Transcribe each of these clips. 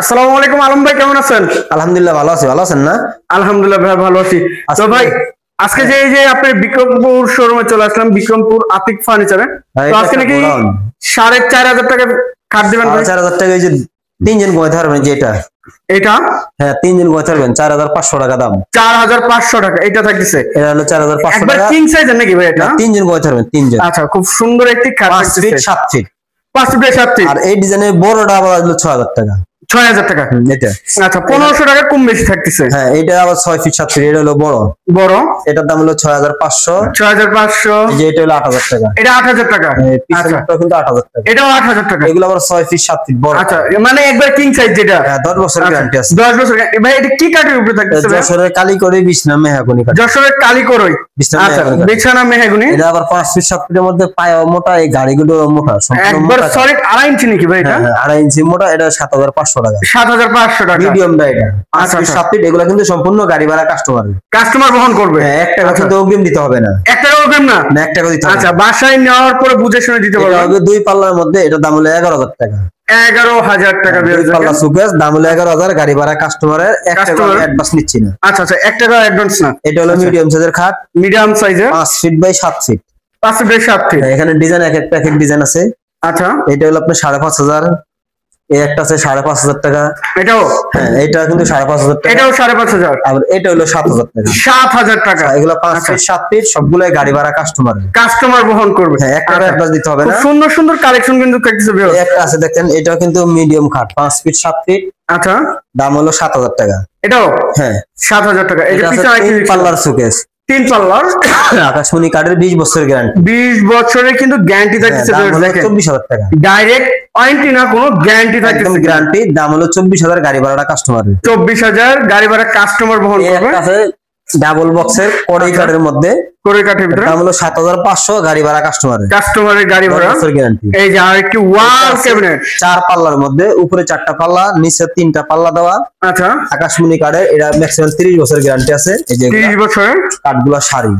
আসসালামু আলাইকুম আলম ভাই, কেমন আছেন? আলহামদুলিল্লাহ ভালো আছি। ভালো আছেন না? আলহামদুলিল্লাহ ভাই, ভালো আছি। তো ভাই আজকে যে আপনি বিক্রমপুর শোরুমে চলে আসলাম, বিক্রমপুর আতিক ফার্নিচারে। তো আজকে নাকি 4,500 টাকা কাট দিবেন ভাই? 4,500 টাকা। এই যে 3 জন গোয়াতে পারবেন যেটা, এটা হ্যাঁ 3 জন গোয়াতে পারবেন। 4,500 টাকা দাম। 4,500 টাকা এটা থাকতেছে। এটা হলো 4,500 একবার টাকা। কিং সাইজের নাকি ভাই এটা? 3 জন গোয়াতে পারবেন, 3 জন। আচ্ছা, খুব সুন্দর একটি খাট 5 ফিট 7 ফিট। 5 feet 7 feet. আর এই ডিজাইনের বড়টা আবার হলো 6,000 টাকা। 6,000 টাকা এটা। আচ্ছা, 1,500 টাকা কম বেশি থাকতেছে। হ্যাঁ, এটা আবার 6 ফিট 7 ফিট। এটা হলো বড়। বড় এটার দাম হলো 6,500। 6,500। এই যে এটা হলো 8,000 টাকা। এটা 8,000 টাকা। আচ্ছা, কিন্তু 8,000 টাকা। এটাও 8,000 টাকা। এগুলো আবার 6 ফিট 7 ফিট বড়। আচ্ছা, মানে একবার কিং সাইজ যেটা। হ্যাঁ, 10 বছর গ্যারান্টি আছে। 10 বছর ভাই। এটা কি কাঠের উপরে থাকতেছে? যশোরের কালীকড়ি বিছনা মেহগনি কাঠ। যশোরের কালীকড়ই আচ্ছা, বিছানা মেহগনি। এটা আবার 5 ফিট 7 ফিটের মধ্যে পায়া মোটা, এই গাড়িগুলো মোটা, একবার সলিড 2.5 ইঞ্চি নাকি ভাই এটা? হ্যাঁ, 2.5 ইঞ্চি মোটা। এটা 7,500 টাকা। 7,500 টাকা মিডিয়ামটা এটা। আচ্ছা, 5 ফিট 7 ফিট। এগুলো কিন্তু সম্পূর্ণ গাড়ি ভাড়া কাস্টমার বহন করবে। হ্যাঁ, 1 টাকা কিন্তু অগ্রিম দিতে হবে না। 1 টাকা অগ্রিম না? না, 1 টাকা দিতে হবে। আচ্ছা, বাসায় নেওয়ার পরে বুঝে শুনে দিতে পারবে। এটা হবে 2 পাল্লার মধ্যে। এটার দাম হলো 11,000 টাকা। 11,000 টাকা। 2 পাল্লা সুকেস, দাম হলো 11,000। গাড়ি ভাড়া কাস্টমারের 1 টাকা অ্যাডভান্স নিচ্ছি না। আচ্ছা আচ্ছা, 1 টাকা অ্যাডভান্স না। এটা হলো মিডিয়াম সাইজের খাট। মিডিয়াম সাইজের 5 feet by 7 feet. 5 feet by 7 feet. এখানে ডিজাইন এক একটা ডিজাইন আছে। আচ্ছা, এটা হলো আপনার 5,500। এই একটা আছে 5,500 টাকা। এটাও? হ্যাঁ, এটা কিন্তু 5,500 টাকা। এটাও 5,500। আর এটা হলো 7,000 টাকা। 7,000 টাকা। এগুলো 5 ফিট 7 ফিট সবগুলাই গাড়ি ভাড়া কাস্টমার বহন করবে। হ্যাঁ, 1 টাকা অ্যাডভান্স দিতে হবে না। সুন্দর সুন্দর কালেকশন কিন্তু থাকতেছে। একটা আছে দেখেন, এটাও কিন্তু মিডিয়াম খাট 5 ফিট 7 ফিট। আচ্ছা, দাম হলো 7,000 টাকা। এটাও? হ্যাঁ, 7,000 টাকা। এই যে পিছনে 3 পাল্লার সুকেস। 3 পাল্লার আকাশমণি কাঠের 20 বছরের গ্যারান্টি। 20 বছরের কিন্তু গ্যারান্টি থাকতেছে। দাম হলো 24,000 টাকা। ডাইরেক্ট ওয়ারেন্টি না, কোনো গ্যারান্টি থাকতেছে। একদম গ্যারান্টি। দাম হলো 24,000। গাড়ি ভাড়াটা কাস্টমারের। 24,000 গাড়ি ভাড়া কাস্টমার বহন করবে। আছে ডাবল বক্সের কড়াই কাঠের মধ্যে। কড়াই কাঠের ভিতরে দাম হলো 7,500। গাড়ি ভাড়া কাস্টমারের গাড়ি ভাড়া গ্যারান্টি। এই যে আরেকটি ওয়াল ক্যাবিনেট 4 পাল্লার মধ্যে, উপরে 4টা পাল্লা, নিচে 3টা পাল্লা দেওয়া। আচ্ছা, আকাশমণি কাঠের। এটা ম্যাক্সিমাম 30 বছর গ্যারান্টি আছে। এই যে 30 বছরের কাঠগুলো সারি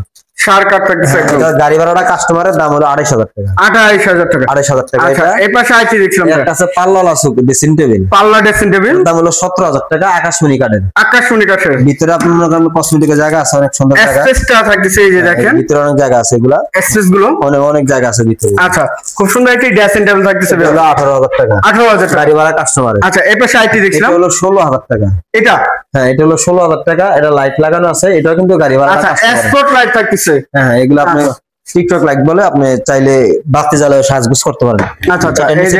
সার কাঠ থাকতেছে। এটা গাড়ি ভাড়াটা কাস্টমারের। দাম হলো 2,500 টাকা। 28,000 টাকা। 2,500 টাকা। আচ্ছা, এই পাশে আইছি দেখছিলাম একটা আছে পাল্লা লাসুক ড্রেসিং টেবিল। পাল্লা ড্রেসিং টেবিল। দাম হলো 17,000 টাকা। আকাশমণি কাঠের। আকাশমণি কাঠের ভিতরে আপনার মনে করেন কসমেটিকের জায়গা আছে, অনেক সুন্দর জায়গা। এক্সেসটা থাকতেছে। এই যে দেখেন, ভিতরে অনেক জায়গা আছে। এগুলা এক্সেস গুলো অনেক জায়গা আছে ভিতরে। আচ্ছা, খুব সুন্দর একটি ড্রেসিং টেবিল থাকতেছে। হলো 18,000 টাকা। 18,000 টাকা গাড়ি ভাড়া কাস্টমারের। আচ্ছা, এই পাশে আইটি দেখছিলাম। এটা হলো 16,000 টাকা। এটা? হ্যাঁ, এটা হলো 16,000 টাকা। এটা লাইট লাগানো আছে। এটাও কিন্তু গাড়ি ভাড়া আচ্ছা, স্পট লাইট থাকতেছে। হ্যাঁ, এগুলো আপনি টিকটক লাইট বলে, আপনি চাইলে বাতি জ্বালায় সাজগোজ করতে পারেন। আচ্ছা আচ্ছা, এই যে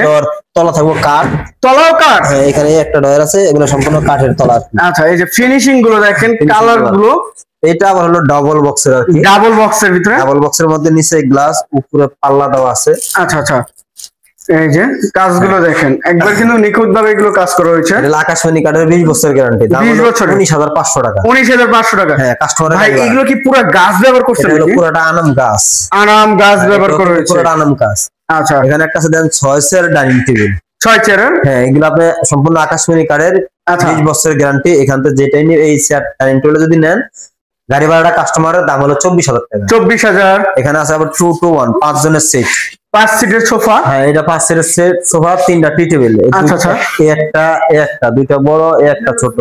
তলা থাকবো কাঠ। তলাও কাঠ? হ্যাঁ, এখানে একটা ডয়ার আছে। এগুলো সম্পূর্ণ কাঠের তলা। আচ্ছা, এই যে ফিনিশিং গুলো দেখেন, কালার গুলো। এটা আবার হলো ডাবল বক্সের আর কি। ডাবল বক্সের ভিতরে, ডাবল বক্সের মধ্যে নিচে গ্লাস, উপরে পাল্লা দেওয়া আছে। আচ্ছা আচ্ছা, এই যে কাজগুলো দেখেন, একবার কিন্তু নিখুঁত ভাবে এগুলো কাজ করা হয়েছে। আকাশমণি কাঠের 20 বছর গ্যারান্টি। 20 বছর 19,500 টাকা। 19,500 টাকা। হ্যাঁ, কাস্টমার। ভাই এগুলো কি পুরো গাছ ব্যবহার করছেন? এটা পুরোটা আনাম গাছ। আনাম গাছ ব্যবহার করা হয়েছে। পুরোটা আনাম গাছ। আচ্ছা, এখানে একটা আছে দেন 6 চেয়ার ডাইনিং টেবিল। 6 চেয়ারের? হ্যাঁ, এগুলো আপনি সম্পূর্ণ আকাশমণি কাঠের। 20 বছরের গ্যারান্টি। এখান থেকে যেটাই নিয়ে এই চেয়ার ডাইনিং টেবিল যদি নেন, গাড়ি ভাড়াটা কাস্টমারের। দাম হলো 24,000 টাকা। 24,000। এখানে আছে আবার 2 to 1 5 জনের সেট। 5 সিটের সোফা। হ্যাঁ, এটা 5 সিটের সেট সোফা, 3টা টি টেবিল। আচ্ছা আচ্ছা, একটা 2টা বড়, একটা ছোট।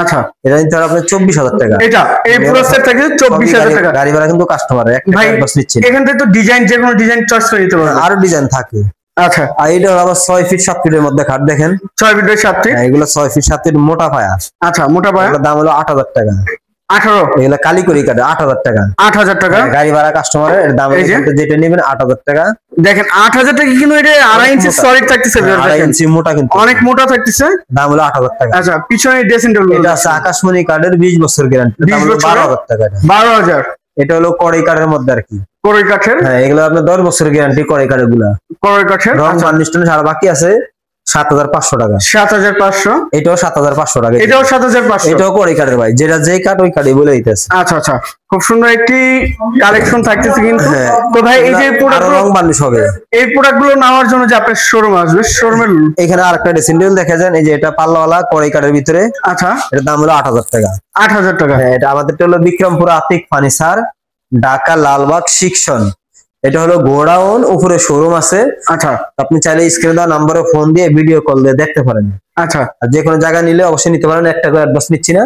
আচ্ছা, এটা নিতে আপনার 24,000 টাকা। এটা এই পুরো সেট থেকে 24,000 টাকা। গাড়ি ভাড়া কিন্তু কাস্টমারের। একটা বাস নিচ্ছে। এখান থেকে তো ডিজাইন, যে কোনো ডিজাইন চয়েস করে নিতে পারবেন। আরো ডিজাইন থাকে। আচ্ছা, আর এটা আবার 6 ফিট 7 ফিটের মধ্যে খাট দেখেন। 6 ফিট বাই 7 ফিট। এগুলো 6 ফিট 7 ফিট মোটা পায়া। আচ্ছা, মোটা পায়া। দাম হলো 8,000 টাকা। 18? এগুলো কালীকড়ি কাঠে 8,000 টাকা। 8,000 টাকা। গাড়ি ভাড়া কাস্টমারের। এর দাম যেটা নেবেন 8,000 টাকা। দেখেন 8,000 টাকা, কিন্তু এটা 2.5 ইঞ্চি সলিড থাকতেছে। 2.5 ইঞ্চি মোটা, কিন্তু অনেক মোটা থাকতেছে। দাম হলো 8,000 টাকা। আচ্ছা, পিছনে ড্রেসিং টেবিল। এটা আছে আকাশমণি কাঠের 20 বছর গ্যারান্টি। দাম হলো 12,000 টাকা। 12,000। এটা হলো কড়াই কাঠের মধ্যে আর কি। কড়াই কাঠের? হ্যাঁ, এগুলো আপনার 10 বছরের গ্যারান্টি কড়াই কাঠের গুলা। কড়াই কাঠের রং বার্নিশ ছাড়া বাকি আছে 7,500 টাকা। 7,500। এটাও 7,500 টাকা। এটাও 7,500। এটাও কড়াই কাঠের ভাই, যেটা যেই কাঠ ওই কাঠই বলে দিতেছে। আচ্ছা আচ্ছা, খুব সুন্দর একটি কালেকশন থাকতেছে কিন্তু। তো ভাই এই যে প্রোডাক্ট রং বার্নিশ হবে, এই প্রোডাক্ট গুলো নেওয়ার জন্য যে আপনার শোরুম আসবে, শোরুমের এখানে আরেকটা ড্রেসিং টেবিল দেখা যান। এই যে এটা পাল্লাওয়ালা কড়াই কাঠের ভিতরে। আচ্ছা, এটার দাম হলো 8,000 টাকা। 8,000 টাকা। হ্যাঁ, এটা আমাদের হলো বিক্রমপুর আতিক ফার্নিচার, ঢাকা লালবাগ সেকশন। এটা হলো গোডাউন, উপরে শোরুম আছে। আচ্ছা, আপনি চাইলে স্ক্রিনে দেওয়া নম্বরে ফোন দিয়ে ভিডিও কল দিয়ে দেখতে পারেন। আচ্ছা, আর যে কোনো জায়গা নিলে অবশ্যই নিতে পারেন, 1 টাকা অ্যাডভান্স নিচ্ছি না,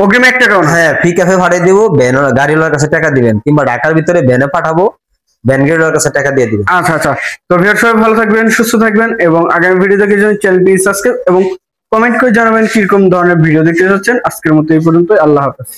অগ্রিম 1 টাকাও না। হ্যাঁ ফি ক্যাফে ভাড়িয়ে দিব, গাড়িওয়ালার কাছে টাকা দিবেন, কিংবা ঢাকার ভিতরে ভ্যানে পাঠাবো, ভ্যান গাড়িওয়ালার কাছে টাকা দিয়ে দিবেন। আচ্ছা আচ্ছা, তো ভিউয়ার সবাই ভালো থাকবেন, সুস্থ থাকবেন, এবং আগামী ভিডিও দেখার জন্য চ্যানেলটি সাবস্ক্রাইব এবং কমেন্ট করে জানাবেন কিরকম ধরনের ভিডিও দেখতে চাচ্ছেন। আজকের মতো এই পর্যন্তই, আল্লাহ হাফেজ।